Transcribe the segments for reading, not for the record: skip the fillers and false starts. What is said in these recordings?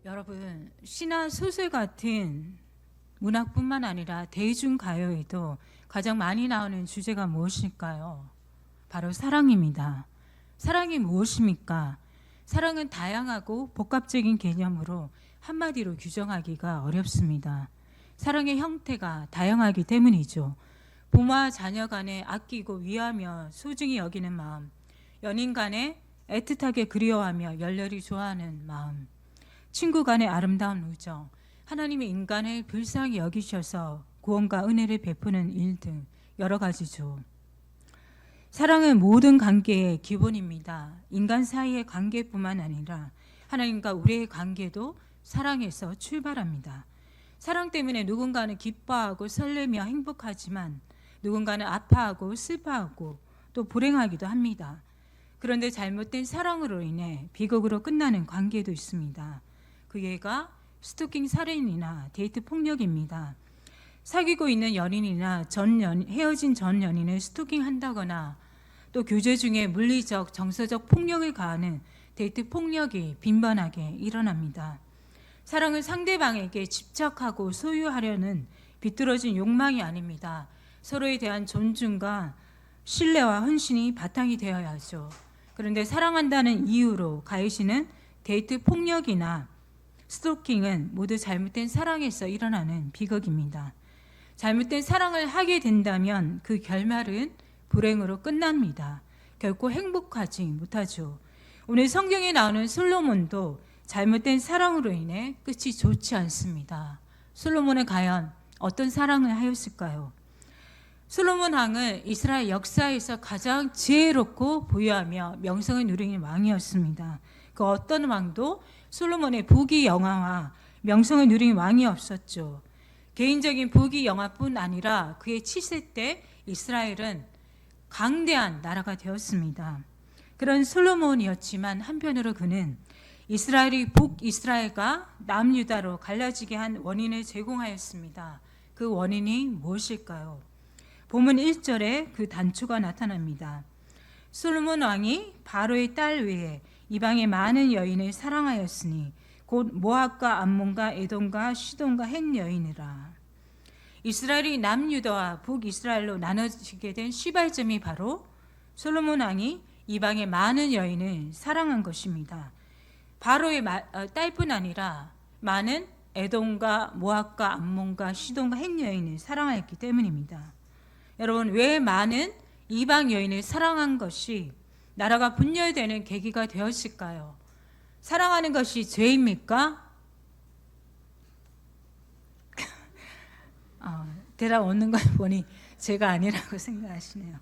여러분, 시나 소설 같은 문학뿐만 아니라 대중가요에도 가장 많이 나오는 주제가 무엇일까요? 바로 사랑입니다. 사랑이 무엇입니까? 사랑은 다양하고 복합적인 개념으로 한마디로 규정하기가 어렵습니다. 사랑의 형태가 다양하기 때문이죠. 부모와 자녀 간에 아끼고 위하며 소중히 여기는 마음, 연인 간에 애틋하게 그리워하며 열렬히 좋아하는 마음, 친구 간의 아름다운 우정, 하나님이 인간을 불쌍히 여기셔서 구원과 은혜를 베푸는 일 등 여러 가지죠. 사랑은 모든 관계의 기본입니다. 인간 사이의 관계뿐만 아니라 하나님과 우리의 관계도 사랑에서 출발합니다. 사랑 때문에 누군가는 기뻐하고 설레며 행복하지만 누군가는 아파하고 슬퍼하고 또 불행하기도 합니다. 그런데 잘못된 사랑으로 인해 비극으로 끝나는 관계도 있습니다. 그 예가 스토킹 살인이나 데이트 폭력입니다. 사귀고 있는 연인이나 헤어진 전 연인을 스토킹한다거나 또 교제 중에 물리적, 정서적 폭력을 가하는 데이트 폭력이 빈번하게 일어납니다. 사랑은 상대방에게 집착하고 소유하려는 비뚤어진 욕망이 아닙니다. 서로에 대한 존중과 신뢰와 헌신이 바탕이 되어야 하죠. 그런데 사랑한다는 이유로 가해지는 데이트 폭력이나 스토킹은 모두 잘못된 사랑에서 일어나는 비극입니다. 잘못된 사랑을 하게 된다면 그 결말은 불행으로 끝납니다. 결코 행복하지 못하죠. 오늘 성경에 나오는 솔로몬도 잘못된 사랑으로 인해 끝이 좋지 않습니다. 솔로몬은 과연 어떤 사랑을 하였을까요? 솔로몬 왕은 이스라엘 역사에서 가장 지혜롭고 부유하며 명성을 누리는 왕이었습니다. 그 어떤 왕도 솔로몬의 부귀 영화와 명성을 누린 왕이 없었죠. 개인적인 부귀 영화뿐 아니라 그의 치세 때 이스라엘은 강대한 나라가 되었습니다. 그런 솔로몬이었지만 한편으로 그는 이스라엘이 북이스라엘과 남유다로 갈라지게 한 원인을 제공하였습니다. 그 원인이 무엇일까요? 본문 1절에 그 단초가 나타납니다. 솔로몬 왕이 바로의 딸 외에 이방의 많은 여인을 사랑하였으니 곧 모압과 암몬과 에돔과 시돈과 헷 여인이라. 이스라엘이 남유다와 북이스라엘로 나눠지게 된 시발점이 바로 솔로몬 왕이 이방의 많은 여인을 사랑한 것입니다. 바로의 딸뿐 아니라 많은 에돔과 모압과 암몬과 시돈과 헷 여인을 사랑하였기 때문입니다. 여러분, 왜 많은 이방 여인을 사랑한 것이 나라가 분열되는 계기가 되었을까요? 사랑하는 것이 죄입니까? 대답 없는 걸 보니 죄가 아니라고 생각하시네요.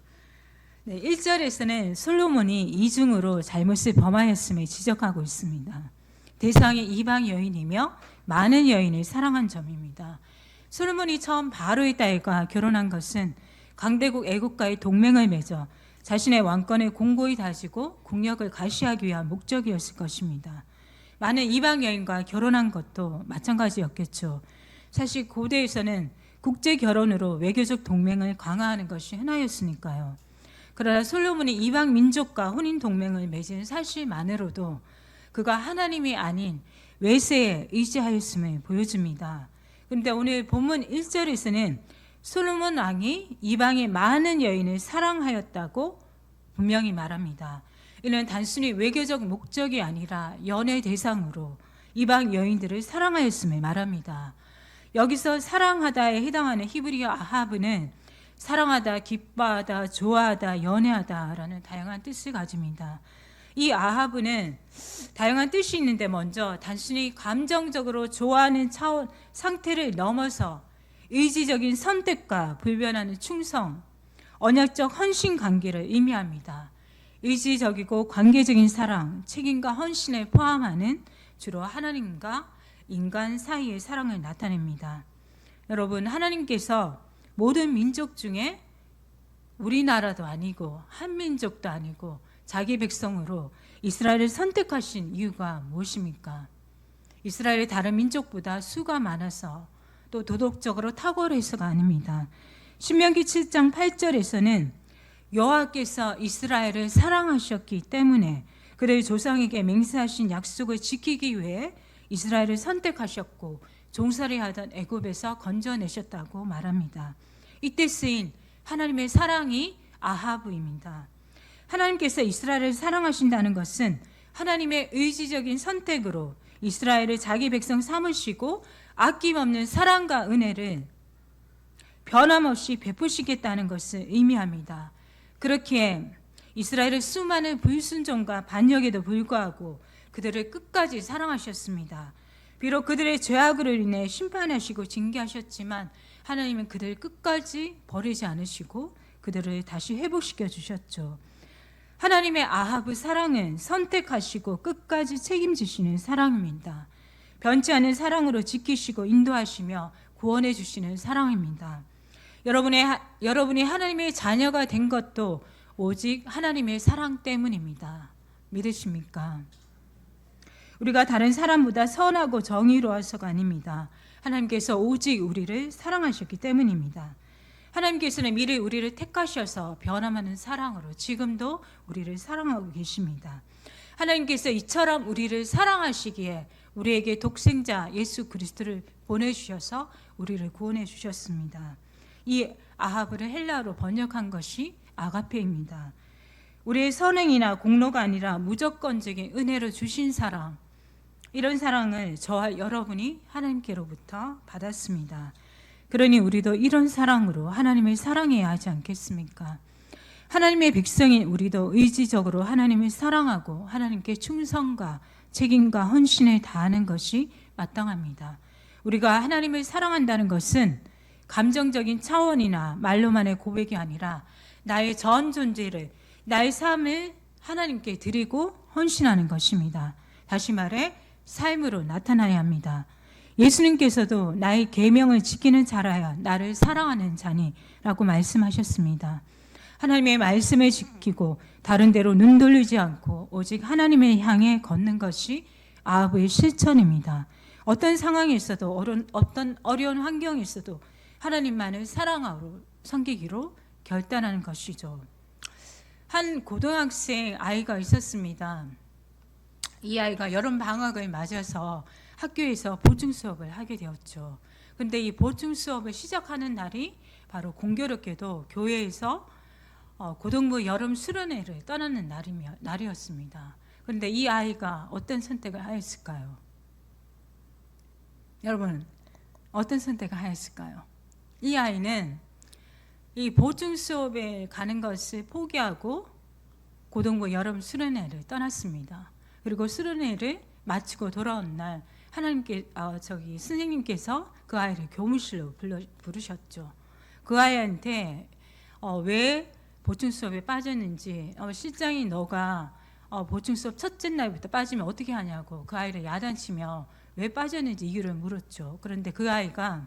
네, 1절에서는 솔로몬이 이중으로 잘못을 범하였음을 지적하고 있습니다. 대상이 이방 여인이며 많은 여인을 사랑한 점입니다. 솔로몬이 처음 바로의 딸과 결혼한 것은 강대국 애국과의 동맹을 맺어 자신의 왕권을 공고히 다지고 국력을 가시하기 위한 목적이었을 것입니다. 많은 이방 여인과 결혼한 것도 마찬가지였겠죠. 사실 고대에서는 국제 결혼으로 외교적 동맹을 강화하는 것이 흔하였으니까요. 그러나 솔로몬이 이방 민족과 혼인 동맹을 맺은 사실만으로도 그가 하나님이 아닌 외세에 의지하였음을 보여줍니다. 그런데 오늘 본문 1절에서는 솔로몬 왕이 이방의 많은 여인을 사랑하였다고 분명히 말합니다. 이는 단순히 외교적 목적이 아니라 연애 대상으로 이방 여인들을 사랑하였음을 말합니다. 여기서 사랑하다에 해당하는 히브리어 아하브는 사랑하다, 기뻐하다, 좋아하다, 연애하다라는 다양한 뜻을 가집니다. 이 아하브는 다양한 뜻이 있는데 먼저 단순히 감정적으로 좋아하는 차원 상태를 넘어서 의지적인 선택과 불변하는 충성, 언약적 헌신 관계를 의미합니다. 의지적이고 관계적인 사랑, 책임과 헌신을 포함하는 주로 하나님과 인간 사이의 사랑을 나타냅니다. 여러분, 하나님께서 모든 민족 중에 우리나라도 아니고 한민족도 아니고 자기 백성으로 이스라엘을 선택하신 이유가 무엇입니까? 이스라엘이 다른 민족보다 수가 많아서 또 도덕적으로 탁월해서가 아닙니다. 신명기 7장 8절에서는 여호와께서 이스라엘을 사랑하셨기 때문에 그들의 조상에게 맹세하신 약속을 지키기 위해 이스라엘을 선택하셨고 종살이 하던 애굽에서 건져내셨다고 말합니다. 이때 쓰인 하나님의 사랑이 아하브입니다. 하나님께서 이스라엘을 사랑하신다는 것은 하나님의 의지적인 선택으로 이스라엘을 자기 백성 삼으시고 아낌없는 사랑과 은혜를 변함없이 베푸시겠다는 것을 의미합니다. 그렇기에 이스라엘의 수많은 불순종과 반역에도 불구하고 그들을 끝까지 사랑하셨습니다. 비록 그들의 죄악으로 인해 심판하시고 징계하셨지만 하나님은 그들을 끝까지 버리지 않으시고 그들을 다시 회복시켜 주셨죠. 하나님의 아하브 사랑은 선택하시고 끝까지 책임지시는 사랑입니다. 변치 않은 사랑으로 지키시고 인도하시며 구원해 주시는 사랑입니다. 여러분이 하나님의 자녀가 된 것도 오직 하나님의 사랑 때문입니다. 믿으십니까? 우리가 다른 사람보다 선하고 정의로워서가 아닙니다. 하나님께서 오직 우리를 사랑하셨기 때문입니다. 하나님께서는 미리 우리를 택하셔서 변함하는 사랑으로 지금도 우리를 사랑하고 계십니다. 하나님께서 이처럼 우리를 사랑하시기에 우리에게 독생자 예수 그리스도를 보내주셔서 우리를 구원해 주셨습니다. 이 아하브를 헬라어로 번역한 것이 아가페입니다. 우리의 선행이나 공로가 아니라 무조건적인 은혜로 주신 사랑, 이런 사랑을 저와 여러분이 하나님께로부터 받았습니다. 그러니 우리도 이런 사랑으로 하나님을 사랑해야 하지 않겠습니까? 하나님의 백성인 우리도 의지적으로 하나님을 사랑하고 하나님께 충성과 책임과 헌신을 다하는 것이 마땅합니다. 우리가 하나님을 사랑한다는 것은 감정적인 차원이나 말로만의 고백이 아니라 나의 전 존재를, 나의 삶을 하나님께 드리고 헌신하는 것입니다. 다시 말해 삶으로 나타나야 합니다. 예수님께서도 나의 계명을 지키는 자라야 나를 사랑하는 자니라고 말씀하셨습니다. 하나님의 말씀을 지키고 다른 데로 눈 돌리지 않고 오직 하나님을 향해 걷는 것이 아합의 실천입니다. 어떤 상황이 있어도 어떤 어려운 환경이 있어도 하나님만을 사랑하고 섬기기로 결단하는 것이죠. 한 고등학생 아이가 있었습니다. 이 아이가 여름 방학을 맞아서 학교에서 보충 수업을 하게 되었죠. 그런데 이 보충 수업을 시작하는 날이 바로 공교롭게도 교회에서 고등부 여름 수련회를 떠나는 날이었습니다. 그런데 이 아이가 어떤 선택을 하였을까요? 여러분, 어떤 선택을 하였을까요? 이 아이는 이 보충 수업에 가는 것을 포기하고 고등부 여름 수련회를 떠났습니다. 그리고 수련회를 마치고 돌아온 날 선생님께서 그 아이를 교무실로 부르셨죠. 그 아이한테 왜 보충 수업에 빠졌는지, 실장이 너가 보충 수업 첫째 날부터 빠지면 어떻게 하냐고 그 아이를 야단치며 왜 빠졌는지 이유를 물었죠. 그런데 그 아이가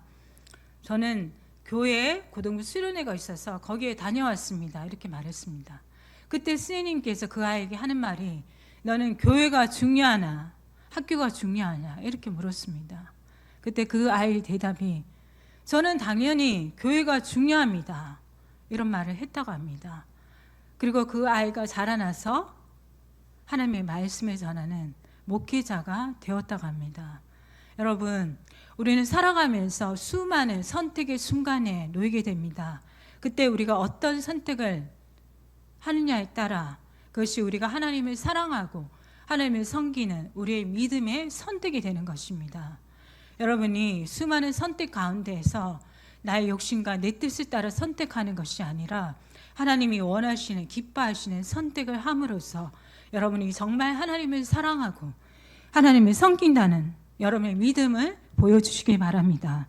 저는 교회에 고등부 수련회가 있어서 거기에 다녀왔습니다. 이렇게 말했습니다. 그때 스님께서 그 아이에게 하는 말이 너는 교회가 중요하나 학교가 중요하냐 이렇게 물었습니다. 그때 그 아이의 대답이 저는 당연히 교회가 중요합니다. 이런 말을 했다고 합니다. 그리고 그 아이가 자라나서 하나님의 말씀을 전하는 목회자가 되었다고 합니다. 여러분, 우리는 살아가면서 수많은 선택의 순간에 놓이게 됩니다. 그때 우리가 어떤 선택을 하느냐에 따라 그것이 우리가 하나님을 사랑하고 하나님을 섬기는 우리의 믿음의 선택이 되는 것입니다. 여러분이 수많은 선택 가운데에서 나의 욕심과 내 뜻을 따라 선택하는 것이 아니라 하나님이 원하시는 기뻐하시는 선택을 함으로써 여러분이 정말 하나님을 사랑하고 하나님을 섬긴다는 여러분의 믿음을 보여주시길 바랍니다.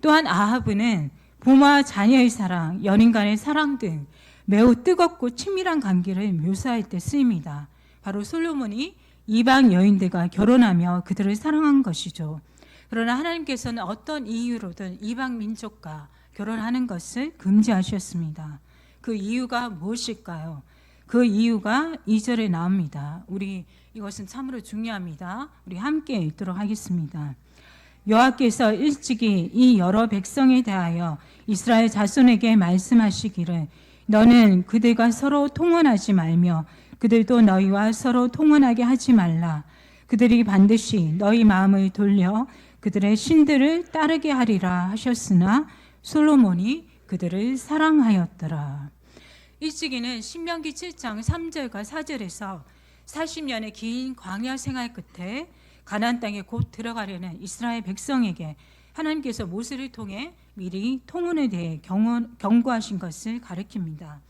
또한 아하브는 부모와 자녀의 사랑, 연인 간의 사랑 등 매우 뜨겁고 친밀한 관계를 묘사할 때 쓰입니다. 바로 솔로몬이 이방 여인들과 결혼하며 그들을 사랑한 것이죠. 그러나 하나님께서는 어떤 이유로든 이방 민족과 결혼하는 것을 금지하셨습니다. 그 이유가 무엇일까요? 그 이유가 2절에 나옵니다. 우리 이것은 참으로 중요합니다. 우리 함께 읽도록 하겠습니다. 여호와께서 일찍이 이 여러 백성에 대하여 이스라엘 자손에게 말씀하시기를 너는 그들과 서로 통혼하지 말며 그들도 너희와 서로 통혼하게 하지 말라. 그들이 반드시 너희 마음을 돌려 그들의 신들을 따르게 하리라 하셨으나 솔로몬이 그들을 사랑하였더라. 일찍이는 신명기 7장 3절과 4절에서 40년의 긴 광야 생활 끝에 가나안 땅에 곧 들어가려는 이스라엘 백성에게 하나님께서 모세를 통해 미리 통혼에 대해 경고하신 것을 가리킵니다.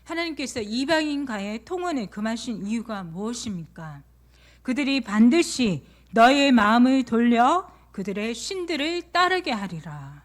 하나님께서 이방인과의 통혼을 금하신 이유가 무엇입니까? 그들이 반드시 너의 마음을 돌려 그들의 신들을 따르게 하리라.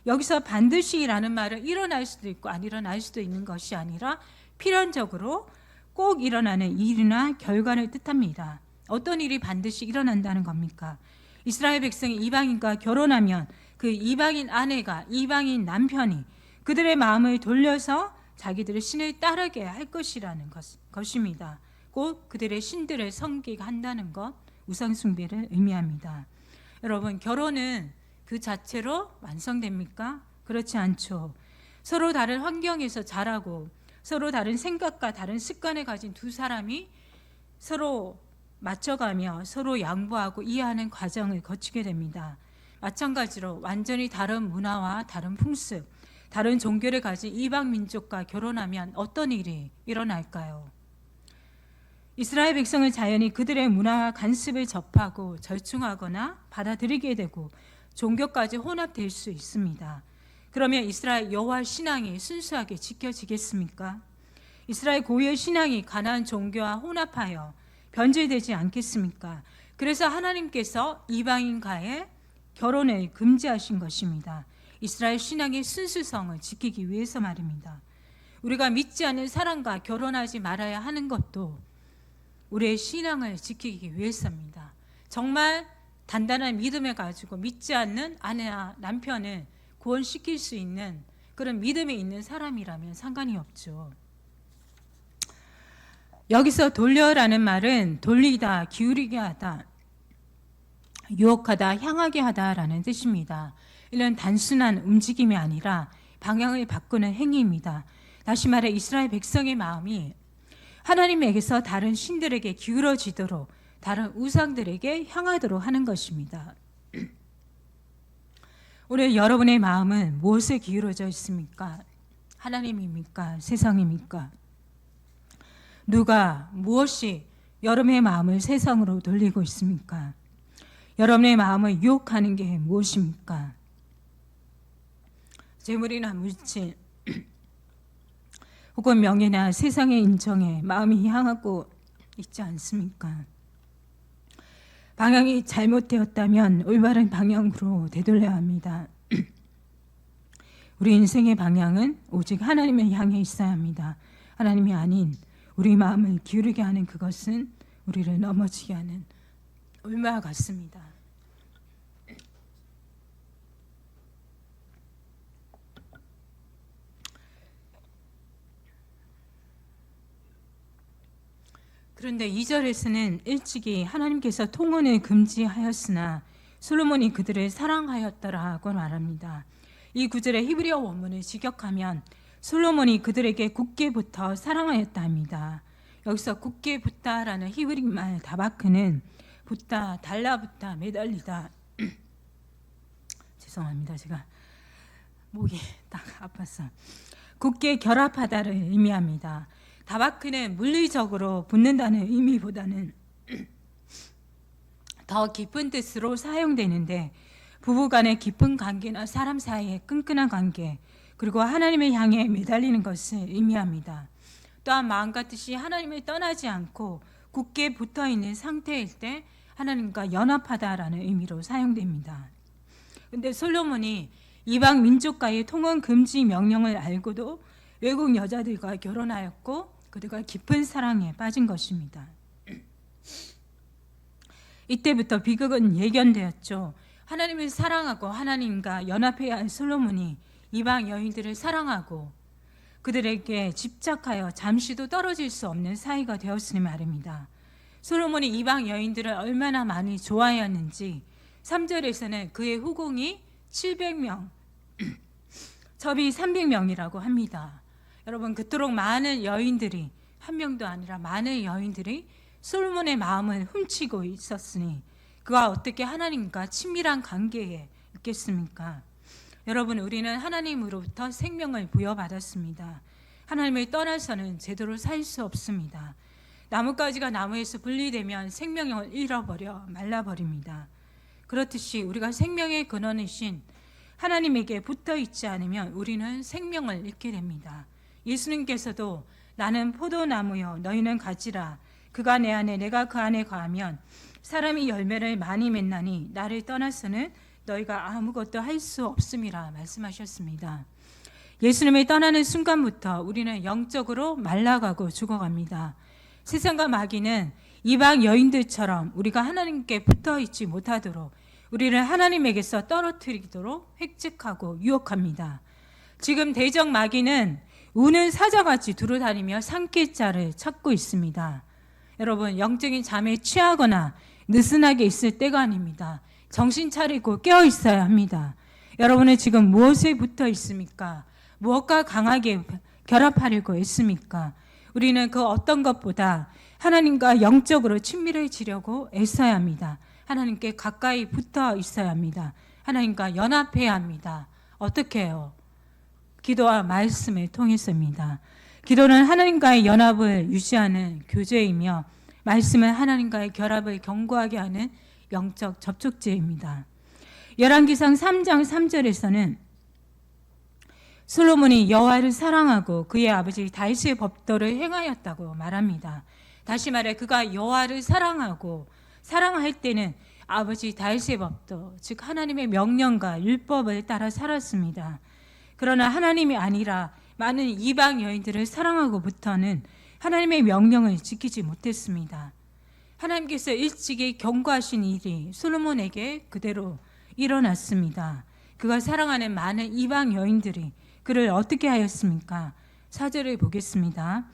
여기서 반드시라는 말은 일어날 수도 있고 안 일어날 수도 있는 것이 아니라 필연적으로 꼭 일어나는 일이나 결과를 뜻합니다. 어떤 일이 반드시 일어난다는 겁니까? 이스라엘 백성이 이방인과 결혼하면 그 이방인 아내가 이방인 남편이 그들의 마음을 돌려서 자기들의 신을 따르게 할 것이라는 것입니다. 곧 그들의 신들을 섬기게 한다는 것, 우상숭배를 의미합니다. 여러분, 결혼은 그 자체로 완성됩니까? 그렇지 않죠. 서로 다른 환경에서 자라고 서로 다른 생각과 다른 습관을 가진 두 사람이 서로 맞춰가며 서로 양보하고 이해하는 과정을 거치게 됩니다. 마찬가지로 완전히 다른 문화와 다른 풍습, 다른 종교를 가진 이방 민족과 결혼하면 어떤 일이 일어날까요? 이스라엘 백성을 자연히 그들의 문화와 관습을 접하고 절충하거나 받아들이게 되고 종교까지 혼합될 수 있습니다. 그러면 이스라엘 여호와 신앙이 순수하게 지켜지겠습니까? 이스라엘 고유의 신앙이 가나안 종교와 혼합하여 변질되지 않겠습니까? 그래서 하나님께서 이방인과의 결혼을 금지하신 것입니다. 이스라엘 신앙의 순수성을 지키기 위해서 말입니다. 우리가 믿지 않는 사람과 결혼하지 말아야 하는 것도 우리의 신앙을 지키기 위해서입니다. 정말 단단한 믿음을 가지고 믿지 않는 아내나 남편을 구원시킬 수 있는 그런 믿음이 있는 사람이라면 상관이 없죠. 여기서 돌려라는 말은 돌리다, 기울이게 하다, 유혹하다, 향하게 하다라는 뜻입니다. 이는 단순한 움직임이 아니라 방향을 바꾸는 행위입니다. 다시 말해 이스라엘 백성의 마음이 하나님에게서 다른 신들에게 기울어지도록 다른 우상들에게 향하도록 하는 것입니다. 오늘 여러분의 마음은 무엇에 기울어져 있습니까? 하나님입니까? 세상입니까? 누가 무엇이 여러분의 마음을 세상으로 돌리고 있습니까? 여러분의 마음을 유혹하는 게 무엇입니까? 재물이나 물질 혹은 명예나 세상의 인정에 마음이 향하고 있지 않습니까? 방향이 잘못되었다면 올바른 방향으로 되돌려야 합니다. 우리 인생의 방향은 오직 하나님을 향해 있어야 합니다. 하나님이 아닌 우리 마음을 기울이게 하는 그것은 우리를 넘어지게 하는 올무와 같습니다. 그런데 2절에서는 일찍이 하나님께서 통혼을 금지하였으나 솔로몬이 그들을 사랑하였더라고 말합니다. 이 구절의 히브리어 원문을 직역하면 솔로몬이 그들에게 굳게 붙어 사랑하였다 합니다. 여기서 굳게 붙다라는 히브리 말 다바크는 붙다, 달라붙다, 매달리다. 죄송합니다. 제가 목이 딱 아파서. 굳게 결합하다를 의미합니다. 다바크는 물리적으로 붙는다는 의미보다는 더 깊은 뜻으로 사용되는데 부부간의 깊은 관계나 사람 사이의 끈끈한 관계 그리고 하나님을 향해 매달리는 것을 의미합니다. 또한 마음과 뜻이 하나님을 떠나지 않고 굳게 붙어있는 상태일 때 하나님과 연합하다라는 의미로 사용됩니다. 그런데 솔로몬이 이방 민족과의 통혼 금지 명령을 알고도 외국 여자들과 결혼하였고 그들과 깊은 사랑에 빠진 것입니다. 이때부터 비극은 예견되었죠. 하나님을 사랑하고 하나님과 연합해야 할 솔로몬이 이방 여인들을 사랑하고 그들에게 집착하여 잠시도 떨어질 수 없는 사이가 되었으니 말입니다. 솔로몬이 이방 여인들을 얼마나 많이 좋아하였는지 3절에서는 그의 후궁이 700명, 첩이 300명이라고 합니다. 여러분, 그토록 많은 여인들이 한 명도 아니라 많은 여인들이 솔로몬의 마음을 훔치고 있었으니 그가 어떻게 하나님과 친밀한 관계에 있겠습니까? 여러분, 우리는 하나님으로부터 생명을 부여받았습니다. 하나님을 떠나서는 제대로 살 수 없습니다. 나뭇가지가 나무에서 분리되면 생명을 잃어버려 말라버립니다. 그렇듯이 우리가 생명의 근원이신 하나님에게 붙어 있지 않으면 우리는 생명을 잃게 됩니다. 예수님께서도 나는 포도나무요 너희는 가지라 그가 내 안에 내가 그 안에 거하면 사람이 열매를 많이 맺나니 나를 떠나서는 너희가 아무것도 할 수 없음이라 말씀하셨습니다. 예수님을 떠나는 순간부터 우리는 영적으로 말라가고 죽어갑니다. 세상과 마귀는 이방 여인들처럼 우리가 하나님께 붙어 있지 못하도록 우리를 하나님에게서 떨어뜨리도록 획책하고 유혹합니다. 지금 대적 마귀는 우는 사자같이 두루다니며 삼킬 자를 찾고 있습니다. 여러분, 영적인 잠에 취하거나 느슨하게 있을 때가 아닙니다. 정신 차리고 깨어 있어야 합니다. 여러분은 지금 무엇에 붙어 있습니까? 무엇과 강하게 결합하려고 했습니까? 우리는 그 어떤 것보다 하나님과 영적으로 친밀해지려고 애써야 합니다. 하나님께 가까이 붙어 있어야 합니다. 하나님과 연합해야 합니다. 어떻게 해요? 기도와 말씀을 통해서입니다. 기도는 하나님과의 연합을 유지하는 교제이며 말씀은 하나님과의 결합을 견고하게 하는 영적 접촉제입니다. 열왕기상 3장 3절에서는 솔로몬이 여호와를 사랑하고 그의 아버지 다윗의 법도를 행하였다고 말합니다. 다시 말해 그가 여호와를 사랑하고 사랑할 때는 아버지 다윗의 법도, 즉 하나님의 명령과 율법을 따라 살았습니다. 그러나 하나님이 아니라 많은 이방 여인들을 사랑하고부터는 하나님의 명령을 지키지 못했습니다. 하나님께서 일찍이 경고하신 일이 솔로몬에게 그대로 일어났습니다. 그가 사랑하는 많은 이방 여인들이 그를 어떻게 하였습니까? 4절을 보겠습니다.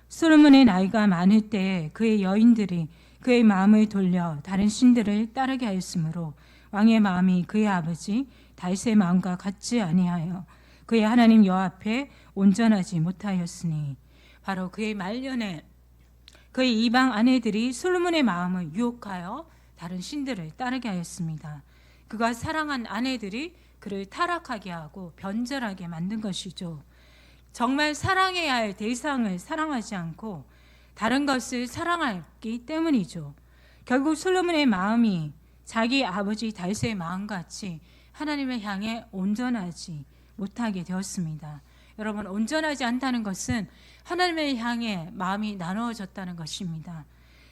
솔로몬의 나이가 많을 때에 그의 여인들이 그의 마음을 돌려 다른 신들을 따르게 하였으므로 왕의 마음이 그의 아버지 다윗의 마음과 같지 아니하여 그의 하나님 여호와 앞에 온전하지 못하였으니 바로 그의 말년에 그의 이방 아내들이 솔로몬의 마음을 유혹하여 다른 신들을 따르게 하였습니다. 그가 사랑한 아내들이 그를 타락하게 하고 변절하게 만든 것이죠. 정말 사랑해야 할 대상을 사랑하지 않고 다른 것을 사랑했기 때문이죠. 결국 솔로몬의 마음이 자기 아버지 다윗의 마음같이 하나님을 향해 온전하지 못하게 되었습니다. 여러분, 온전하지 않다는 것은 하나님을 향해 마음이 나누어졌다는 것입니다.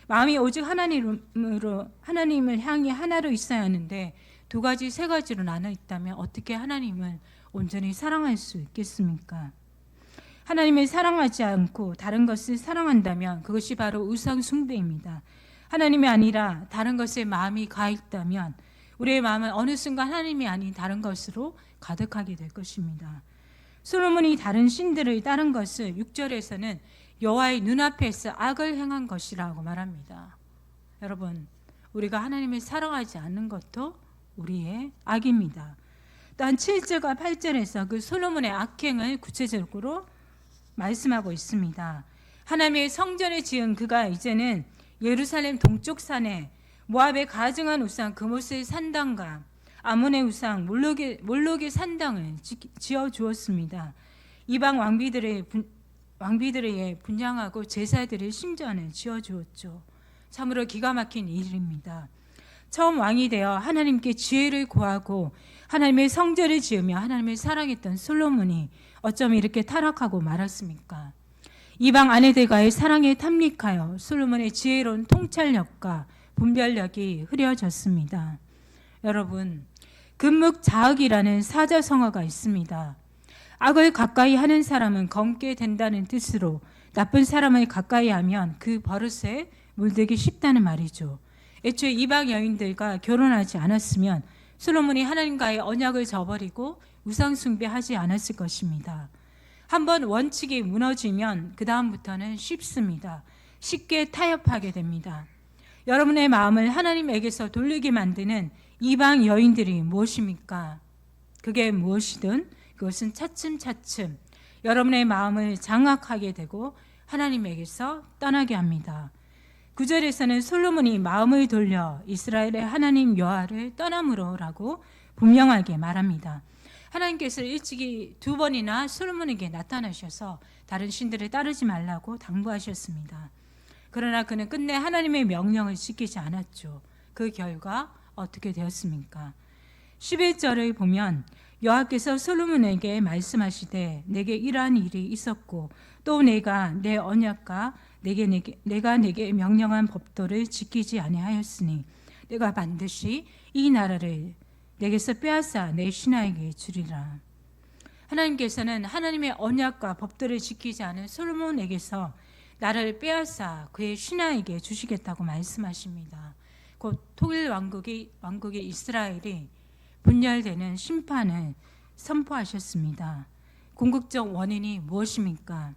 마음이 오직 하나님을 향해 하나로 있어야 하는데 두 가지, 세 가지로 나눠 있다면 어떻게 하나님을 온전히 사랑할 수 있겠습니까? 하나님을 사랑하지 않고 다른 것을 사랑한다면 그것이 바로 우상 숭배입니다. 하나님이 아니라 다른 것에 마음이 가 있다면 우리의 마음은 어느 순간 하나님이 아닌 다른 것으로 가득하게 될 것입니다. 솔로몬이 다른 신들을 따른 것을 6절에서는 여호와의 눈앞에서 악을 행한 것이라고 말합니다. 여러분, 우리가 하나님을 사랑하지 않는 것도 우리의 악입니다. 또한 7절과 8절에서 그 솔로몬의 악행을 구체적으로 말씀하고 있습니다. 하나님의 성전을 지은 그가 이제는 예루살렘 동쪽 산에 모압의 가증한 우상 그못의 산당과 아몬의 우상 몰록의 산당을 지어 주었습니다. 이방 왕비들의 분향하고 제사들의 신전을 지어 주었죠. 참으로 기가 막힌 일입니다. 처음 왕이 되어 하나님께 지혜를 구하고 하나님의 성전을 지으며 하나님을 사랑했던 솔로몬이 어쩜 이렇게 타락하고 말았습니까? 이방 아내들과의 사랑에 탐닉하여 솔로몬의 지혜로운 통찰력과 분별력이 흐려졌습니다. 여러분, 금묵자흑이라는 사자성어가 있습니다. 악을 가까이 하는 사람은 검게 된다는 뜻으로 나쁜 사람을 가까이 하면 그 버릇에 물들기 쉽다는 말이죠. 애초에 이방 여인들과 결혼하지 않았으면 솔로몬이 하나님과의 언약을 저버리고 우상 숭배하지 않았을 것입니다. 한번 원칙이 무너지면 그 다음부터는 쉽습니다. 쉽게 타협하게 됩니다. 여러분의 마음을 하나님에게서 돌리게 만드는 이방 여인들이 무엇입니까? 그게 무엇이든 그것은 차츰차츰 여러분의 마음을 장악하게 되고 하나님에게서 떠나게 합니다. 9절에서는 솔로몬이 마음을 돌려 이스라엘의 하나님 여호와를 떠남으로라고 분명하게 말합니다. 하나님께서 일찍이 2번이나 솔로몬에게 나타나셔서 다른 신들을 따르지 말라고 당부하셨습니다. 그러나 그는 끝내 하나님의 명령을 지키지 않았죠. 그 결과 어떻게 되었습니까? 11절을 보면 여호와께서 솔로몬에게 말씀하시되 내게 이러한 일이 있었고 또 내가 내 언약과 내가 내게 명령한 법도를 지키지 아니하였으니 내가 반드시 이 나라를 내게서 빼앗아 내 신하에게 주리라. 하나님께서는 하나님의 언약과 법도를 지키지 않은 솔로몬에게서 나라를 빼앗아 그의 신하에게 주시겠다고 말씀하십니다. 곧 통일 왕국이 이스라엘이 분열되는 심판을 선포하셨습니다. 궁극적 원인이 무엇입니까?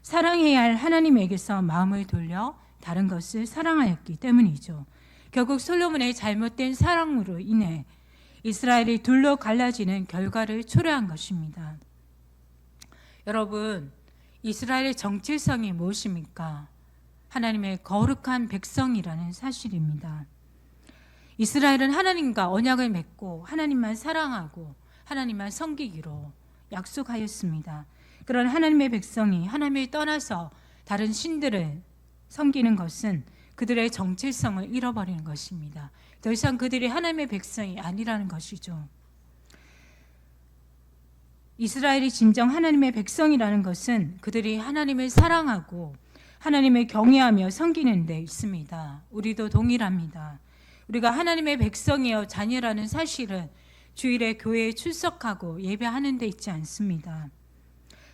사랑해야 할 하나님에게서 마음을 돌려 다른 것을 사랑하였기 때문이죠. 결국 솔로몬의 잘못된 사랑으로 인해 이스라엘이 둘로 갈라지는 결과를 초래한 것입니다. 여러분, 이스라엘의 정체성이 무엇입니까? 하나님의 거룩한 백성이라는 사실입니다. 이스라엘은 하나님과 언약을 맺고 하나님만 사랑하고 하나님만 섬기기로 약속하였습니다. 그런 하나님의 백성이 하나님을 떠나서 다른 신들을 섬기는 것은 그들의 정체성을 잃어버리는 것입니다. 더 이상 그들이 하나님의 백성이 아니라는 것이죠. 이스라엘이 진정 하나님의 백성이라는 것은 그들이 하나님을 사랑하고 하나님을 경외하며 섬기는 데 있습니다. 우리도 동일합니다. 우리가 하나님의 백성이여 자녀라는 사실은 주일에 교회에 출석하고 예배하는 데 있지 않습니다.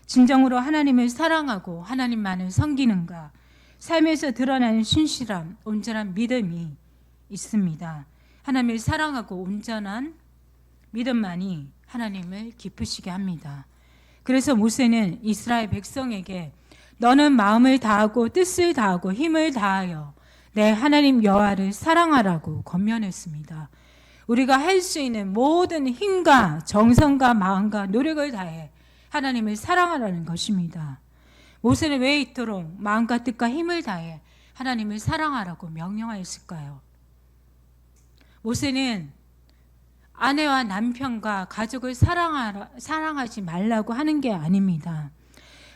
진정으로 하나님을 사랑하고 하나님만을 섬기는가, 삶에서 드러나는 신실함, 온전한 믿음이 있습니다. 하나님을 사랑하고 온전한 믿음만이 하나님을 기쁘시게 합니다. 그래서 모세는 이스라엘 백성에게 너는 마음을 다하고 뜻을 다하고 힘을 다하여 내 하나님 여호와를 사랑하라고 권면했습니다. 우리가 할 수 있는 모든 힘과 정성과 마음과 노력을 다해 하나님을 사랑하라는 것입니다. 모세는 왜 이토록 마음과 뜻과 힘을 다해 하나님을 사랑하라고 명령하였을까요? 모세는 아내와 남편과 가족을 사랑하지 말라고 하는 게 아닙니다.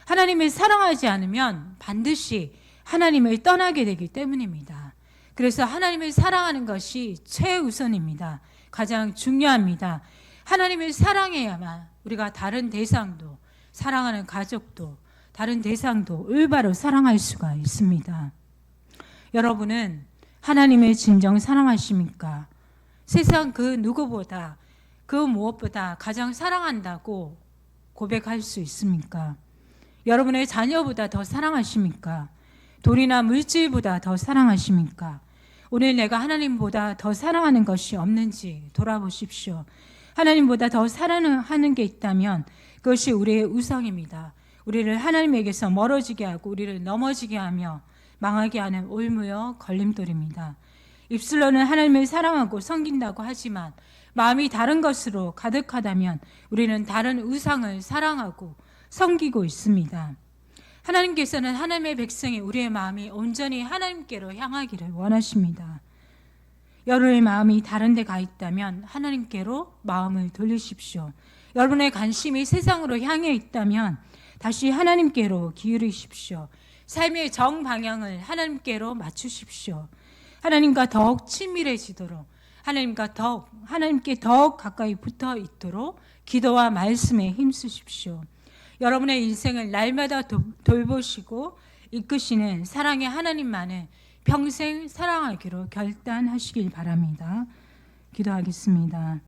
하나님을 사랑하지 않으면 반드시 하나님을 떠나게 되기 때문입니다. 그래서 하나님을 사랑하는 것이 최우선입니다. 가장 중요합니다. 하나님을 사랑해야만 우리가 다른 대상도, 사랑하는 가족도, 다른 대상도 올바로 사랑할 수가 있습니다. 여러분은 하나님을 진정 사랑하십니까? 세상 그 누구보다, 그 무엇보다 가장 사랑한다고 고백할 수 있습니까? 여러분의 자녀보다 더 사랑하십니까? 돈이나 물질보다 더 사랑하십니까? 오늘 내가 하나님보다 더 사랑하는 것이 없는지 돌아보십시오. 하나님보다 더 사랑하는 게 있다면 그것이 우리의 우상입니다. 우리를 하나님에게서 멀어지게 하고 우리를 넘어지게 하며 망하게 하는 올무여 걸림돌입니다. 입술로는 하나님을 사랑하고 섬긴다고 하지만 마음이 다른 것으로 가득하다면 우리는 다른 우상을 사랑하고 섬기고 있습니다. 하나님께서는 하나님의 백성이 우리의 마음이 온전히 하나님께로 향하기를 원하십니다. 여러분의 마음이 다른 데 가 있다면 하나님께로 마음을 돌리십시오. 여러분의 관심이 세상으로 향해 있다면 다시 하나님께로 기울이십시오. 삶의 정방향을 하나님께로 맞추십시오. 하나님과 더욱 친밀해지도록 하나님께 더욱 가까이 붙어 있도록 기도와 말씀에 힘쓰십시오. 여러분의 인생을 날마다 돌보시고 이끄시는 사랑의 하나님만을 평생 사랑하기로 결단하시길 바랍니다. 기도하겠습니다.